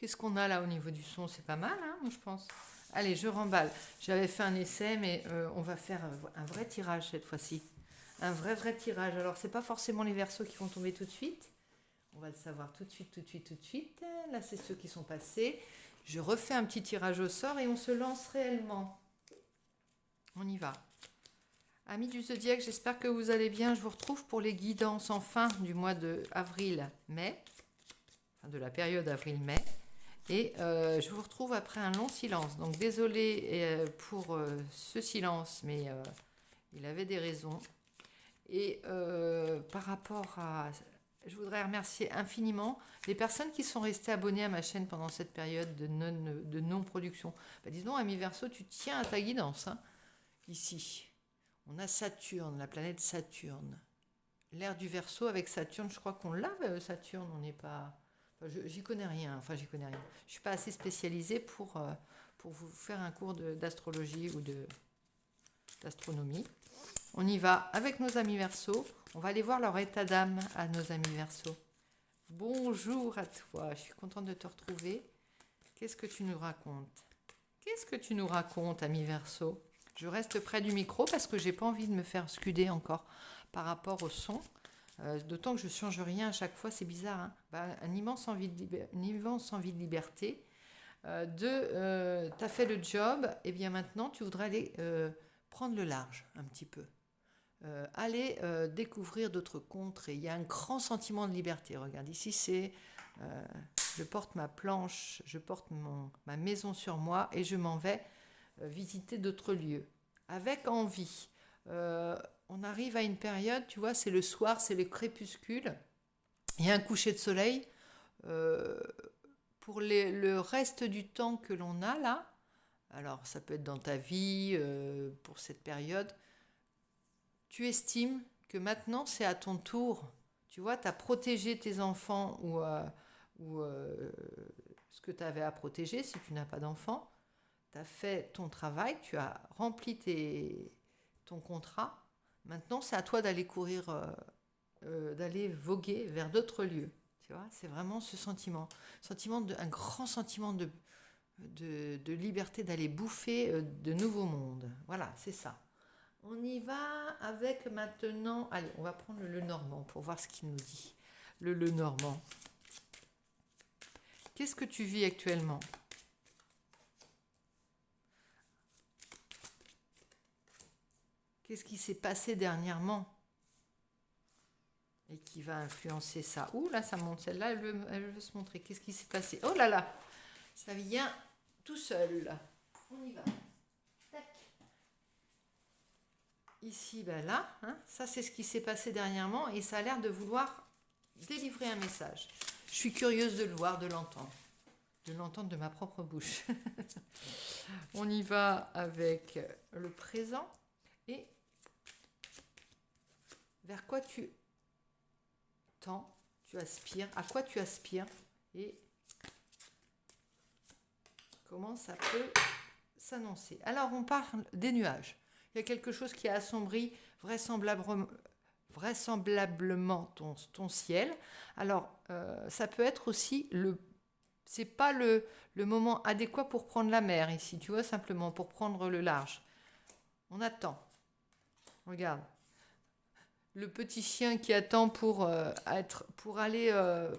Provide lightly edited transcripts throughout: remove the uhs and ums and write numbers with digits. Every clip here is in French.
Qu'est-ce qu'on a là au niveau du son? C'est pas mal, hein, moi, je pense. Allez, je remballe. J'avais fait un essai, mais on va faire un vrai tirage cette fois-ci. Un vrai tirage. Alors, c'est pas forcément les versos qui vont tomber tout de suite. On va le savoir tout de suite, tout de suite, tout de suite. Là, c'est ceux qui sont passés. Je refais un petit tirage au sort et on se lance réellement. On y va. Amis du zodiaque, j'espère que vous allez bien. Je vous retrouve pour les guidances en fin du mois de avril-mai, enfin de la période avril-mai. Et je vous retrouve après un long silence. Donc désolé pour ce silence, mais il avait des raisons. Et par rapport à... Je voudrais remercier infiniment les personnes qui sont restées abonnées à ma chaîne pendant cette période de non-production. Bah, dis donc, ami Verseau, tu tiens à ta guidance, hein, ici. On a Saturne, la planète Saturne. L'ère du Verseau avec Saturne, je crois qu'on l'a, Saturne, on n'est pas... Enfin, j'y connais rien, j'y connais rien. Je ne suis pas assez spécialisée pour vous faire un cours d'astrologie ou d'astronomie. On y va avec nos amis Verseau. On va aller voir leur état d'âme à nos amis Verseau. Bonjour à toi, je suis contente de te retrouver. Qu'est-ce que tu nous racontes? Qu'est-ce que tu nous racontes, ami Verseau? Je reste près du micro parce que j'ai pas envie de me faire scuder encore par rapport au son. D'autant que je ne change rien à chaque fois, c'est bizarre. Hein, une immense envie de liberté. Tu as fait le job, et bien maintenant tu voudrais aller prendre le large un petit peu. Aller découvrir d'autres contrées. Il y a un grand sentiment de liberté. Regarde, ici c'est... je porte ma planche, je porte ma maison sur moi et je m'en vais visiter d'autres lieux. Avec envie. On arrive à une période, tu vois, c'est le soir, c'est le crépuscule. Il y a un coucher de soleil. Pour le reste du temps que l'on a là, alors ça peut être dans ta vie, pour cette période, tu estimes que maintenant c'est à ton tour. Tu vois, tu as protégé tes enfants ou ce que tu avais à protéger si tu n'as pas d'enfants. Tu as fait ton travail, tu as rempli ton contrat. Maintenant, c'est à toi d'aller courir, d'aller voguer vers d'autres lieux. Tu vois, c'est vraiment ce sentiment. Un grand sentiment de liberté d'aller bouffer de nouveaux mondes. Voilà, c'est ça. On y va avec maintenant... Allez, on va prendre le Normand pour voir ce qu'il nous dit. Le Normand. Qu'est-ce que tu vis actuellement? Qu'est-ce qui s'est passé dernièrement et qui va influencer ça? Ouh là, ça monte. Celle-là, elle veut se montrer. Qu'est-ce qui s'est passé? Oh là là, ça vient tout seul. On y va. Tac. Ici, ben là, hein, ça c'est ce qui s'est passé dernièrement et ça a l'air de vouloir délivrer un message. Je suis curieuse de le voir, de l'entendre de ma propre bouche. On y va avec le présent et vers quoi tu tends, tu aspires, à quoi tu aspires et comment ça peut s'annoncer. Alors on parle des nuages. Il y a quelque chose qui a assombri vraisemblablement ton ciel. Alors ça peut être aussi c'est pas le moment adéquat pour prendre la mer ici, tu vois, simplement pour prendre le large. On attend. Regarde. Le petit chien qui attend pour aller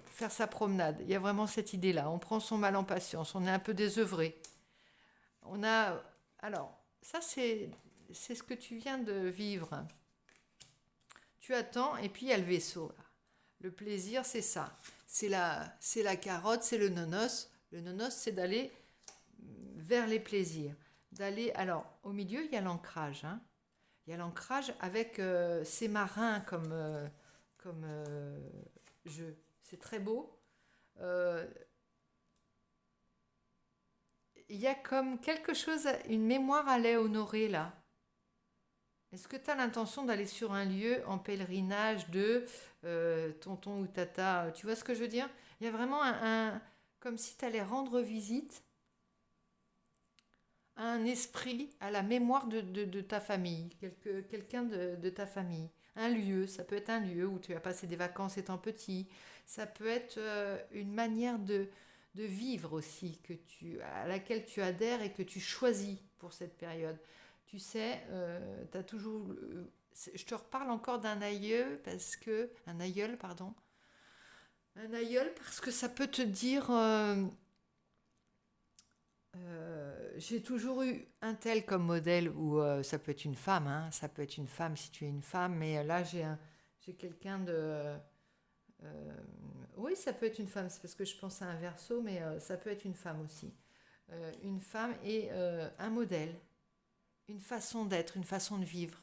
faire sa promenade. Il y a vraiment cette idée-là. On prend son mal en patience. On est un peu désœuvré. Alors, ça c'est ce que tu viens de vivre. Tu attends et puis il y a le vaisseau. Là. Le plaisir, c'est ça. C'est la carotte, c'est le nonos. Le nonos, c'est d'aller vers les plaisirs. Alors, au milieu, il y a l'ancrage. Hein. Il y a l'ancrage avec ces marins comme jeu. C'est très beau. Il y a comme quelque chose, une mémoire à aller honorer là. Est-ce que tu as l'intention d'aller sur un lieu en pèlerinage de tonton ou tata? Tu vois ce que je veux dire? Il y a vraiment comme si tu allais rendre visite à un esprit, à la mémoire de ta famille, quelqu'un de ta famille. Un lieu, ça peut être un lieu où tu as passé des vacances étant petit. Ça peut être une manière de vivre aussi, à laquelle tu adhères et que tu choisis pour cette période. Tu sais, tu as toujours... je te reparle encore d'un aïeul, un aïeul, pardon. Un aïeul parce que ça peut te dire... j'ai toujours eu un tel comme modèle, ou ça peut être une femme, hein, ça peut être une femme si tu es une femme, mais là j'ai quelqu'un de... oui, ça peut être une femme, c'est parce que je pense à un verso, mais ça peut être une femme aussi. Une femme et un modèle, une façon d'être, une façon de vivre.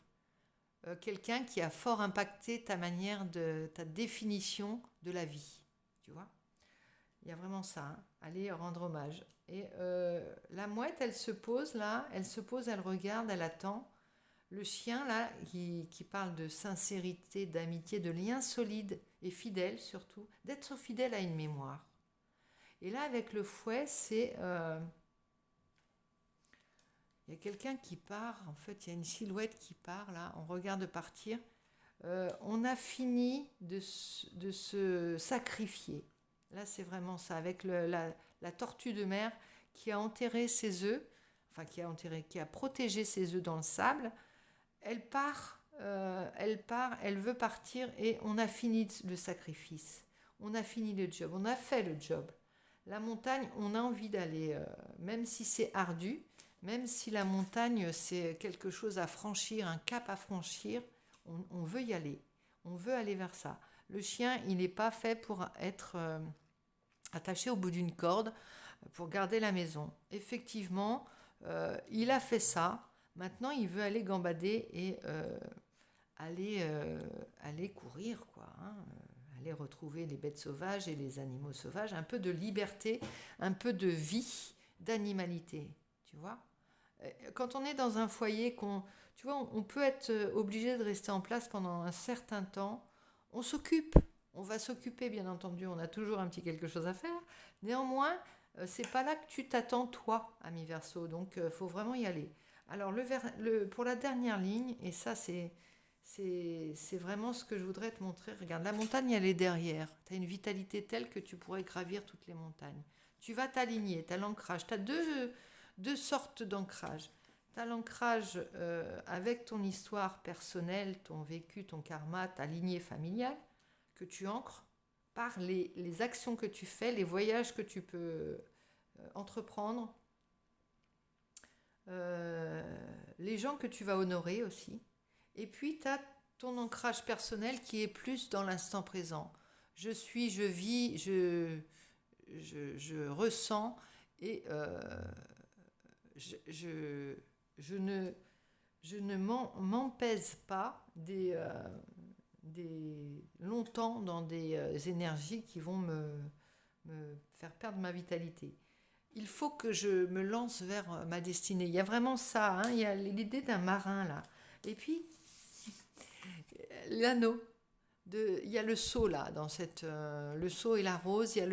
Quelqu'un qui a fort impacté ta définition de la vie, tu vois. Il y a vraiment ça, hein. Allez rendre hommage. Et la mouette, elle se pose là, elle regarde, elle attend. Le chien là, qui parle de sincérité, d'amitié, de lien solide et fidèle surtout, d'être fidèle à une mémoire. Et là, avec le fouet, il y a quelqu'un qui part, en fait, il y a une silhouette qui part là, on regarde partir. On a fini de se sacrifier. Là, c'est vraiment ça, avec la tortue de mer qui a enterré ses œufs, enfin qui a protégé ses œufs dans le sable. Elle part, elle veut partir et on a fini le sacrifice. On a fini le job, on a fait le job. La montagne, on a envie d'aller, même si c'est ardu, même si la montagne, c'est quelque chose à franchir, un cap à franchir, on veut y aller. On veut aller vers ça. Le chien, il n'est pas fait pour être attaché au bout d'une corde, pour garder la maison. Effectivement, il a fait ça. Maintenant, il veut aller gambader et aller courir, quoi, hein, aller retrouver les bêtes sauvages et les animaux sauvages. Un peu de liberté, un peu de vie, d'animalité, tu vois. Quand on est dans un foyer, tu vois, on peut être obligé de rester en place pendant un certain temps. On s'occupe, on va s'occuper, bien entendu. On a toujours un petit quelque chose à faire. Néanmoins, c'est pas là que tu t'attends, toi, ami Verseau. Donc, il faut vraiment y aller. Alors, pour la dernière ligne, et ça, c'est vraiment ce que je voudrais te montrer. Regarde, la montagne, elle est derrière. Tu as une vitalité telle que tu pourrais gravir toutes les montagnes. Tu vas t'aligner, tu as l'ancrage. Tu as deux sortes d'ancrage. Tu as l'ancrage avec ton histoire personnelle, ton vécu, ton karma, ta lignée familiale, que tu ancres par les actions que tu fais, les voyages que tu peux entreprendre, les gens que tu vas honorer aussi. Et puis, tu as ton ancrage personnel qui est plus dans l'instant présent. Je suis, je vis, je ressens et je ne m'empèse pas longtemps dans des énergies qui vont me faire perdre ma vitalité. Il faut que je me lance vers ma destinée. Il y a vraiment ça, hein, il y a l'idée d'un marin là. Et puis, l'anneau. Il y a le seau là, le seau et la rose. Il y a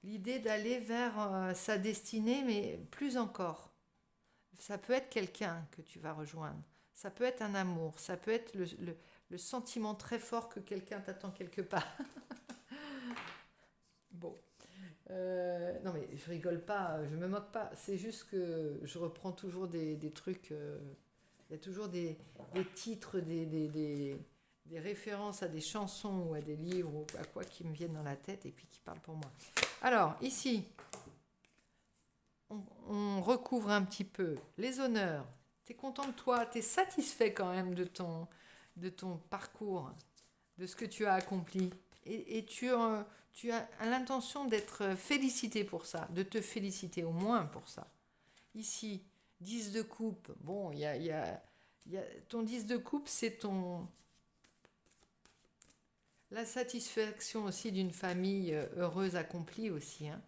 l'idée d'aller vers sa destinée, mais plus encore. Ça peut être quelqu'un que tu vas rejoindre. Ça peut être un amour. Ça peut être le sentiment très fort que quelqu'un t'attend quelque part. Bon. Non mais je rigole pas, je me moque pas. C'est juste que je reprends toujours des trucs. Il y a toujours des titres, des références à des chansons ou à des livres ou à quoi qui me viennent dans la tête et puis qui parlent pour moi. Alors ici, on recouvre un petit peu les honneurs. Tu es content de toi, tu es satisfait quand même de ton parcours, de ce que tu as accompli. Et tu as l'intention d'être félicité pour ça, de te féliciter au moins pour ça. Ici, 10 de coupe. Bon, ton 10 de coupe, c'est la satisfaction aussi d'une famille heureuse, accomplie aussi, hein,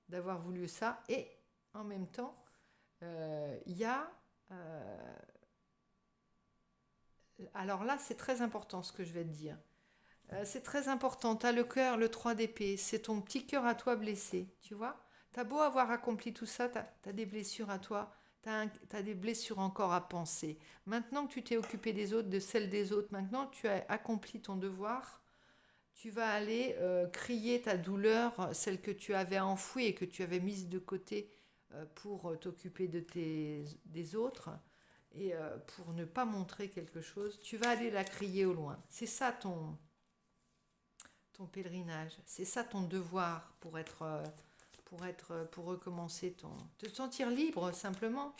d'avoir voulu ça. Et en même temps, il y a... alors là, c'est très important ce que je vais te dire. C'est très important. Tu as le cœur, le 3 d'épée. C'est ton petit cœur à toi blessé, tu vois. Tu as beau avoir accompli tout ça, tu as des blessures à toi. Tu as des blessures encore à penser. Maintenant que tu t'es occupé des autres, de celles des autres, maintenant tu as accompli ton devoir, tu vas aller crier ta douleur, celle que tu avais enfouie et que tu avais mise de côté pour t'occuper des autres et pour ne pas montrer quelque chose. Tu vas aller la crier au loin. C'est ça ton pèlerinage. C'est ça ton devoir pour recommencer te sentir libre simplement.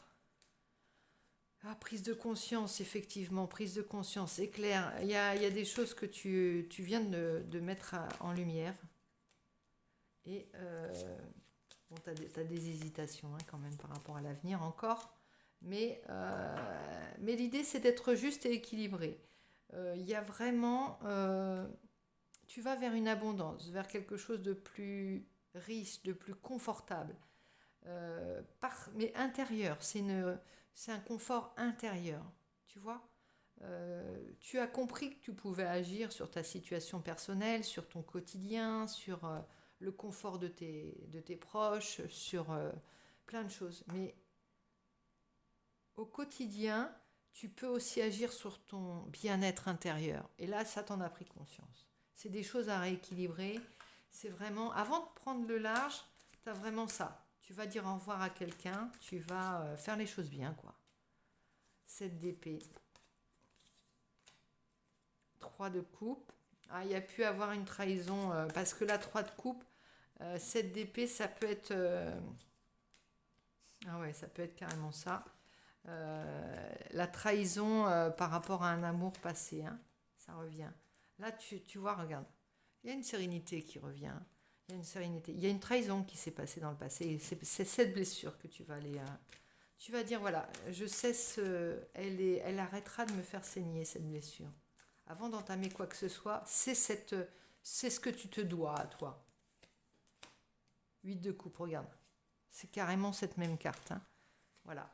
Ah, prise de conscience, effectivement, prise de conscience, c'est clair. Il y a des choses que tu viens de mettre en lumière. Et bon, tu as des hésitations hein, quand même par rapport à l'avenir encore. Mais l'idée, c'est d'être juste et équilibré. Il y a vraiment... tu vas vers une abondance, vers quelque chose de plus riche, de plus confortable. Mais intérieur, c'est un confort intérieur, tu vois. Tu as compris que tu pouvais agir sur ta situation personnelle, sur ton quotidien, sur le confort de tes proches, sur plein de choses. Mais au quotidien, tu peux aussi agir sur ton bien-être intérieur. Et là, ça t'en a pris conscience. C'est des choses à rééquilibrer. C'est vraiment, avant de prendre le large, tu as vraiment ça. Tu vas dire au revoir à quelqu'un, tu vas faire les choses bien, quoi. 7 d'épée. 3 de coupe. Ah, il y a pu avoir une trahison, parce que la 3 de coupe, 7 d'épée, ça peut être... ah ouais, ça peut être carrément ça. La trahison par rapport à un amour passé, hein, ça revient. Là, tu vois, regarde, il y a une sérénité qui revient. Il y a une sérénité. Il y a une trahison qui s'est passée dans le passé. C'est cette blessure que tu vas aller... tu vas dire, voilà, je cesse... elle arrêtera de me faire saigner, cette blessure. Avant d'entamer quoi que ce soit, c'est ce que tu te dois à toi. 8 de coupe, regarde. C'est carrément cette même carte. Hein. Voilà.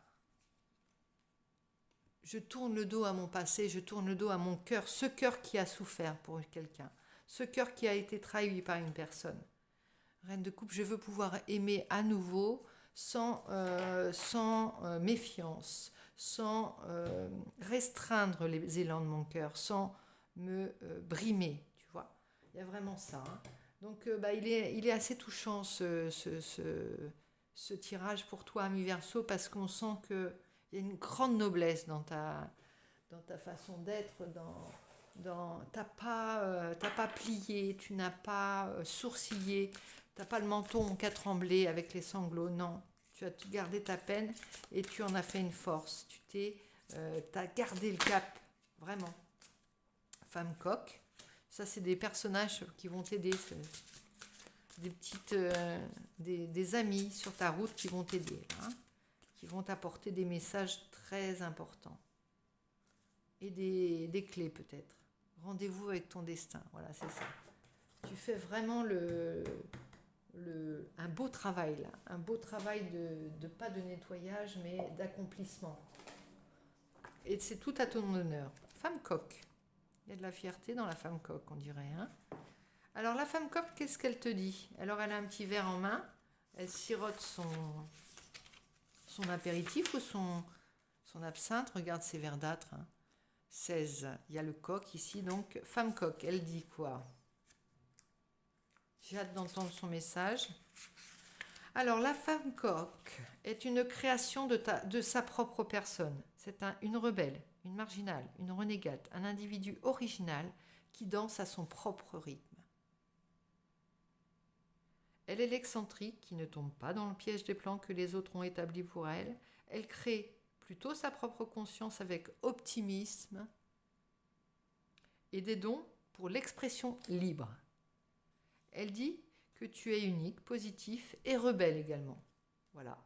Je tourne le dos à mon passé, je tourne le dos à mon cœur, ce cœur qui a souffert pour quelqu'un, ce cœur qui a été trahi par une personne. Reine de coupe, je veux pouvoir aimer à nouveau sans méfiance, sans restreindre les élans de mon cœur, sans me brimer, tu vois. Il y a vraiment ça. Hein. Donc, il est assez touchant ce tirage pour toi, Ami Verseau, parce qu'on sent qu'il y a une grande noblesse dans ta façon d'être, t'as pas plié, tu n'as pas sourcillé, t'as pas le menton qui a tremblé avec les sanglots, non. Tu as gardé ta peine et tu en as fait une force. T'as gardé le cap, vraiment. Femme coq, ça c'est des personnages qui vont t'aider, des amis sur ta route qui vont t'aider, hein, qui vont t'apporter des messages très importants. Et des clés peut-être. Rendez-vous avec ton destin, voilà, c'est ça. Tu fais vraiment un beau travail là, un beau travail de pas de nettoyage mais d'accomplissement. Et c'est tout à ton honneur. Femme coq. Il y a de la fierté dans la femme coq, on dirait. Hein. Alors la femme coq, qu'est-ce qu'elle te dit? Alors elle a un petit verre en main, elle sirote son apéritif ou son absinthe. Regarde ses verdâtres. Hein. 16. Il y a le coq ici, donc femme coq, elle dit quoi? J'ai hâte d'entendre son message. Alors, la femme coq est une création de sa propre personne. C'est une rebelle, une marginale, une renégate, un individu original qui danse à son propre rythme. Elle est l'excentrique qui ne tombe pas dans le piège des plans que les autres ont établis pour elle. Elle crée plutôt sa propre conscience avec optimisme et des dons pour l'expression libre. Elle dit que tu es unique, positif et rebelle également. Voilà.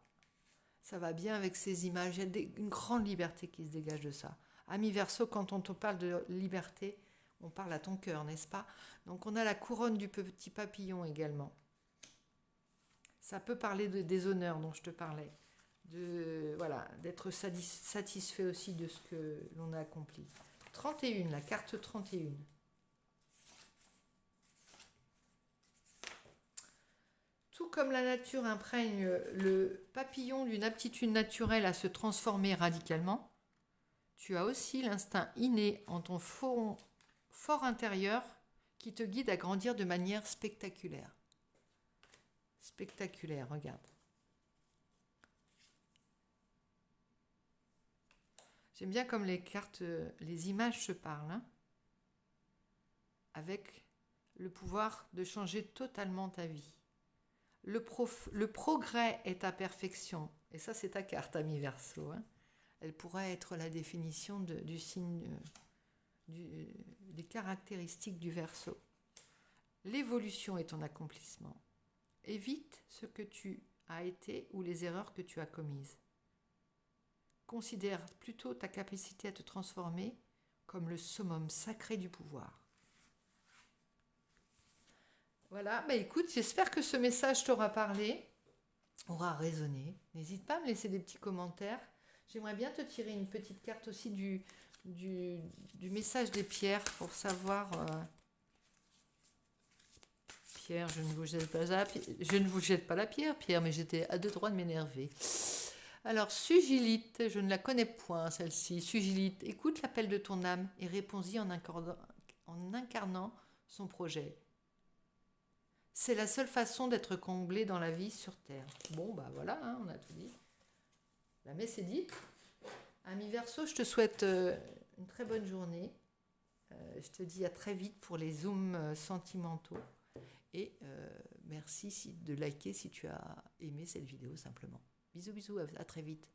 Ça va bien avec ces images. Il y a une grande liberté qui se dégage de ça. Ami Verseau, quand on te parle de liberté, on parle à ton cœur, n'est-ce pas? Donc on a la couronne du petit papillon également. Ça peut parler des honneurs dont je te parlais. D'être satisfait aussi de ce que l'on a accompli. 31, la carte 31. Tout comme la nature imprègne le papillon d'une aptitude naturelle à se transformer radicalement, tu as aussi l'instinct inné en ton fort intérieur qui te guide à grandir de manière spectaculaire. Spectaculaire, regarde. J'aime bien comme les cartes, les images se parlent, hein, avec le pouvoir de changer totalement ta vie. Le progrès est ta perfection. Et ça, c'est ta carte, ami Verseau. Hein. Elle pourrait être la définition du signe, des caractéristiques du Verseau. L'évolution est ton accomplissement. Évite ce que tu as été ou les erreurs que tu as commises. Considère plutôt ta capacité à te transformer comme le summum sacré du pouvoir. Voilà, bah écoute, j'espère que ce message t'aura parlé, aura résonné. N'hésite pas à me laisser des petits commentaires. J'aimerais bien te tirer une petite carte aussi du message des pierres pour savoir... Pierre, je ne vous jette pas la pierre, Pierre, mais j'étais à deux droits de m'énerver. Alors, Sugilite, je ne la connais point, celle-ci. Sugilite, écoute l'appel de ton âme et réponds-y en incarnant son projet. C'est la seule façon d'être comblé dans la vie sur Terre. Bon, bah voilà, hein, on a tout dit. La messe est dite. Ami Verseau, je te souhaite une très bonne journée. Je te dis à très vite pour les zooms sentimentaux. Et merci de liker si tu as aimé cette vidéo simplement. Bisous, bisous, à très vite.